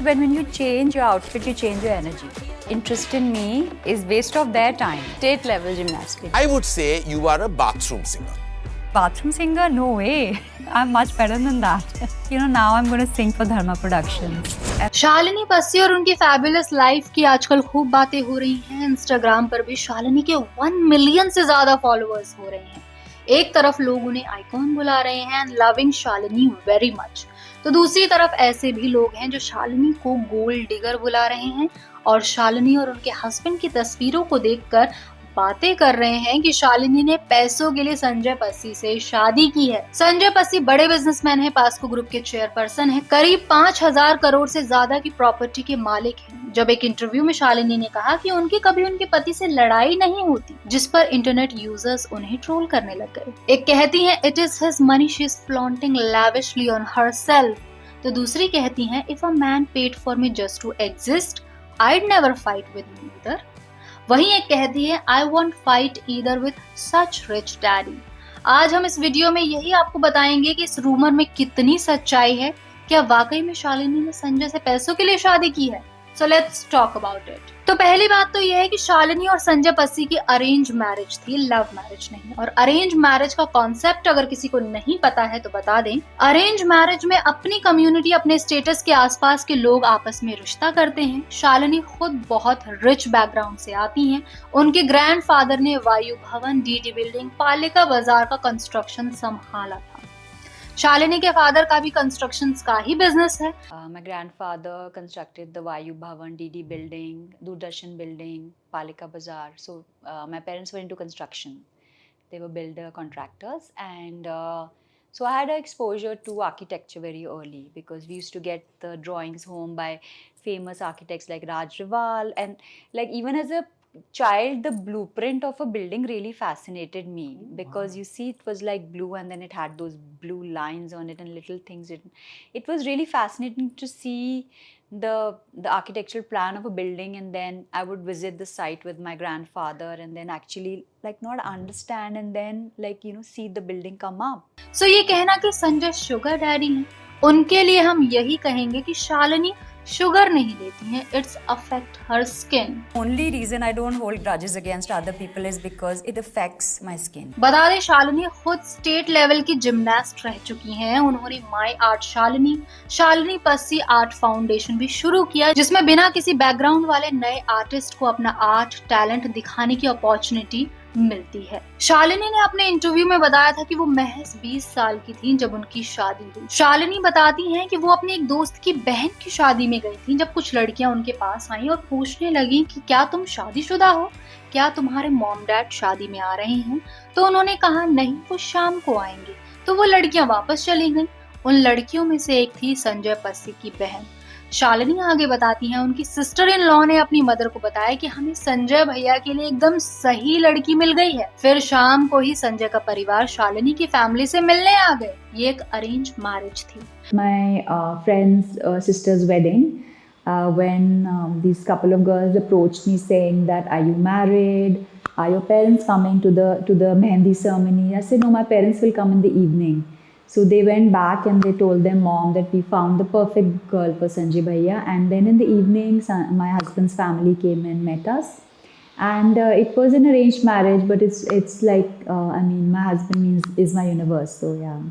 When you change your outfit, you change your energy. Interest in me is waste of their time. State level gymnastics. I would say you are a bathroom singer. Bathroom singer? No way. I'm much better than that. Now I'm going to sing for Dharma Productions. Shalini Bassi और उनकी fabulous life की आजकल खूब बातें हो रही हैं। Instagram पर भी शालिनी के 1 मिलियन से ज्यादा फॉलोअर्स हो रहे हैं। एक तरफ लोग उन्हें आइकॉन बुला रहे हैं, लविंग शालिनी वेरी मच, तो दूसरी तरफ ऐसे भी लोग हैं जो शालिनी को गोल्ड डिगर बुला रहे हैं और शालिनी और उनके हस्बैंड की तस्वीरों को देखकर बातें कर रहे हैं कि शालिनी ने पैसों के लिए संजय पस्सी से शादी की है। संजय पस्सी बड़े बिजनेसमैन हैं, पास्को ग्रुप के चेयरपर्सन हैं, करीब 5,000 करोड़ से ज्यादा की प्रॉपर्टी के मालिक हैं। जब एक इंटरव्यू में शालिनी ने कहा कि उनकी कभी उनके पति से लड़ाई नहीं होती, जिस पर इंटरनेट यूजर्स उन्हें ट्रोल करने लग गए। एक कहती हैं it is his money she is flaunting lavishly on herself, तो दूसरी कहती हैं if a man paid for me just to exist I'd never fight with him either. वहीं एक कहती है I won't fight either with such rich daddy. आज हम इस वीडियो में यही आपको बताएंगे कि इस रूमर में कितनी सच्चाई है। क्या वाकई में शालिनी ने संजय से पैसों के लिए शादी की है? So let's talk about it. तो पहली बात तो यह है कि शालिनी और संजय पस्सी की अरेंज मैरिज थी, लव मैरिज नहीं। और अरेंज मैरिज का कॉन्सेप्ट अगर किसी को नहीं पता है तो बता दें। अरेंज मैरिज में अपनी कम्युनिटी, अपने स्टेटस के आसपास के लोग आपस में रिश्ता करते हैं। शालिनी खुद बहुत रिच बैकग्राउंड से आती हैं। उनके ग्रैंडफादर ने वायु भवन, डीडी बिल्डिंग, पालिका बाजार का कंस्ट्रक्शन संभाला था। शालिनी के फादर का भी कंस्ट्रक्शंस का ही बिजनेस है। My grandfather constructed the Vayu Bhavan, DD building, Doordarshan building, Palika Bazaar. So my parents were into construction. They were builder contractors, and so I had exposure to architecture very early because we used to get the drawings home by famous architects like Raj Rival, and like even as a child the blueprint of a building really fascinated me because you see it was like blue and then it had those blue lines on it and little things. It was really fascinating to see the architectural plan of a building, and then I would visit the site with my grandfather and then actually like not understand and then like see the building come up. So ये कहना कि Sanjay sugar daddy हैं, उनके लिए हम यही कहेंगे कि शालिनी शुगर नहीं लेती हैं, it's affect her skin. Only reason I don't hold grudges against other people is because it affects my skin. बता दें शालिनी खुद स्टेट लेवल की जिम्नास्ट रह चुकी हैं। उन्होंने my art Shalini Passi art foundation भी शुरू किया, जिसमें बिना किसी बैकग्राउंड वाले नए आर्टिस्ट को अपना आर्ट टैलेंट दिखाने की अपॉर्चुनिटी मिलती है। शालिनी ने अपने इंटरव्यू में बताया था कि वो महज 20 साल की थी जब उनकी शादी हुई। शालिनी बताती हैं कि वो अपने एक दोस्त की बहन की शादी में गई थी, जब कुछ लड़कियां उनके पास आईं और पूछने लगी कि क्या तुम शादीशुदा हो, क्या तुम्हारे मॉम डैड शादी में आ रहे हैं? तो उन्होंने कहा नहीं, वो शाम को आएंगे। तो वो लड़कियां वापस चली गईं। उन लड़कियों में से एक थी संजय पस्सी की बहन। शालिनी आगे बताती हैं उनकी सिस्टर इन लॉ ने अपनी मदर को बताया कि हमें संजय भैया के लिए एकदम सही लड़की मिल गई है। फिर शाम को ही संजय का परिवार शालिनी की फैमिली से मिलने आ गए। ये एक अरेंज मैरिज थी। My friend's sister's wedding, when these couple of girls approached me saying that are you married? Are your parents coming to the mehendi ceremony? I said no, my parents will come in the evening. So they went back and they told their mom that we found the perfect girl for Sanjay Bhaiya. And then in the evening, my husband's family came and met us. And it was an arranged marriage, but it's like, I mean, my husband is my universe. So yeah.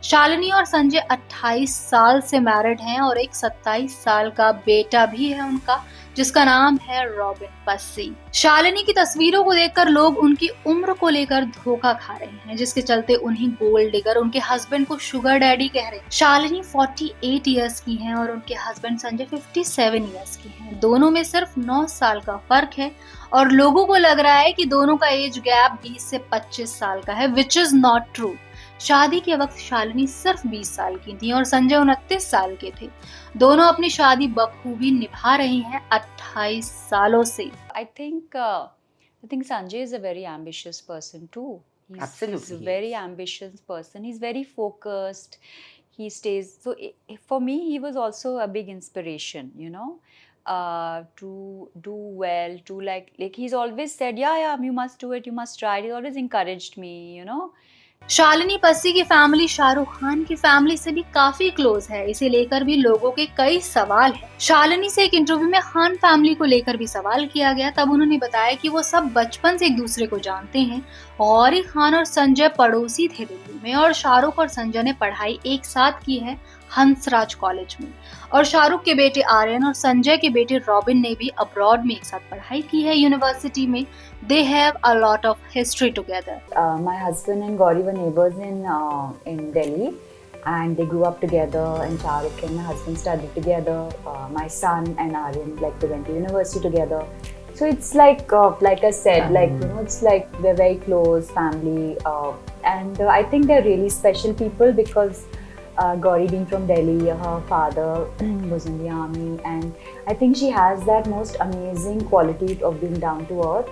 Shalini और संजय 28 साल से married हैं और एक 27 साल का बेटा भी है उनका, जिसका नाम है रॉबिन पस्सी। शालिनी की तस्वीरों को देखकर लोग उनकी उम्र को लेकर धोखा खा रहे हैं, जिसके चलते उन्हें गोल्ड डिगर, उनके हस्बैंड को शुगर डैडी कह रहे हैं। शालिनी 48 इयर्स की हैं और उनके हस्बैंड संजय 57 इयर्स की हैं। दोनों में सिर्फ 9 साल का फर्क है और लोगों को लग रहा है कि दोनों का एज गैप 20 से 25 साल का है, विच इज नॉट ट्रू। शादी के वक्त शालिनी सिर्फ 20 साल की थी और संजय 29 साल के थे। दोनों अपनी शादी बखूबी निभा रहे हैं 28 सालों से। I think Sanjay is a very ambitious person too. Absolutely, he's a very ambitious person. He's very focused. He stays. So for me, he was also a big inspiration. To do well. To like he's always said, yeah, you must do it. You must try. He always encouraged me. Shalini पस्सी की family Shahrukh Khan की family से भी काफी close है, इसे लेकर भी लोगों के कई सवाल हैं। शालिनी से एक इंटरव्यू में खान फैमिली को लेकर भी सवाल किया गया, तब उन्होंने बताया कि वो सब बचपन से एक दूसरे को जानते हैं। गौरी खान और संजय पड़ोसी थे दिल्ली में, और शाहरुख और संजय ने पढ़ाई एक साथ की है हंसराज कॉलेज में, और शाहरुख के बेटे आर्यन और संजय के बेटे रॉबिन ने भी अब्रॉड में एक साथ पढ़ाई की है यूनिवर्सिटी में। They have a lot of history together. My husband and Gauri were neighbors in Delhi, and they grew up together. And Shahrukh and my husband studied together. My son and Aryan, like, they went to university together. So it's like I said, like, you know, it's like we're very close family, and I think they're really special people because Gauri being from Delhi, her father was in the army, and I think she has that most amazing quality of being down to earth,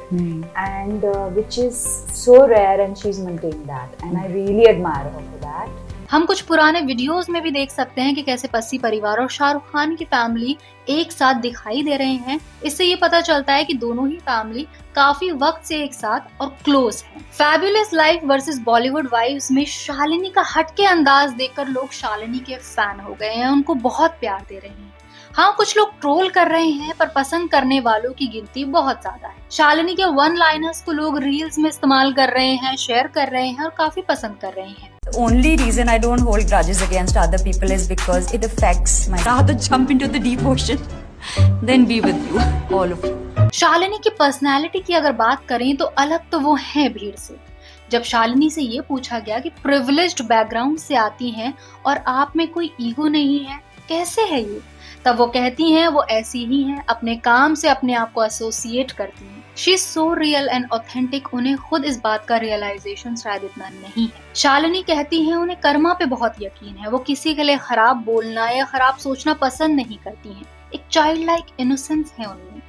and which is so rare, and she's maintained that, and I really admire her for that. हम कुछ पुराने videos में भी देख सकते हैं कि कैसे पस्सी परिवार और शाहरुख खान की फैमिली एक साथ दिखाई दे रहे हैं। इससे ये पता चलता है कि दोनों ही फैमिली काफी वक्त से एक साथ और क्लोज हैं। Fabulous life versus Bollywood wives में शालिनी का हटके अंदाज देखकर लोग शालिनी के फैन हो गए हैं, उनको बहुत प्यार दे रहे हैं। हाँ, कुछ लोग ट्रोल कर रहे हैं, पर पसंद करने वालों की गिनती बहुत ज्यादा है। शालिनी के वन लाइनर्स को लोग रील्स में इस्तेमाल कर रहे हैं, शेयर कर रहे हैं और काफी पसंद कर रहे हैं। The only reason I don't hold grudges against other people is because it affects my. Rather jump into the deep ocean than be with you, all of you. Shalini की पर्सनैलिटी की अगर बात करें तो अलग तो वो है भीड़ से। जब शालिनी से ये पूछा गया कि प्रिविलेज्ड बैकग्राउंड से आती हैं और आप में कोई ईगो नहीं है, कैसे है ये, तब वो कहती हैं वो ऐसी ही हैं, अपने काम से अपने आप को एसोसिएट करती हैं। She is so real and authentic, उन्हें खुद इस बात का रियलाइजेशन शायद इतना नहीं है। शालिनी कहती हैं उन्हें कर्मा पे बहुत यकीन है, वो किसी के लिए खराब बोलना या खराब सोचना पसंद नहीं करती हैं। एक चाइल्ड लाइक इनोसेंस है उनमें,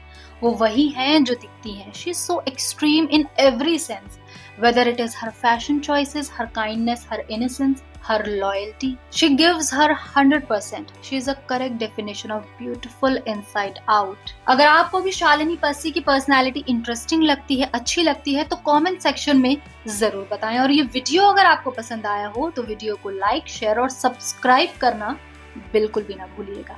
वो वही हैं जो दिखती हैं। She is so extreme in every sense, whether it is her fashion choices, her kindness, her innocence, her loyalty. She gives her 100%. She is a correct definition of beautiful inside out. अगर आपको भी शालिनी पस्सी की personality interesting लगती है, अच्छी लगती है, तो कमेंट सेक्शन में जरूर बताएं। और ये वीडियो अगर आपको पसंद आया हो तो वीडियो को लाइक, शेयर और सब्सक्राइब करना बिल्कुल भी ना भूलिएगा।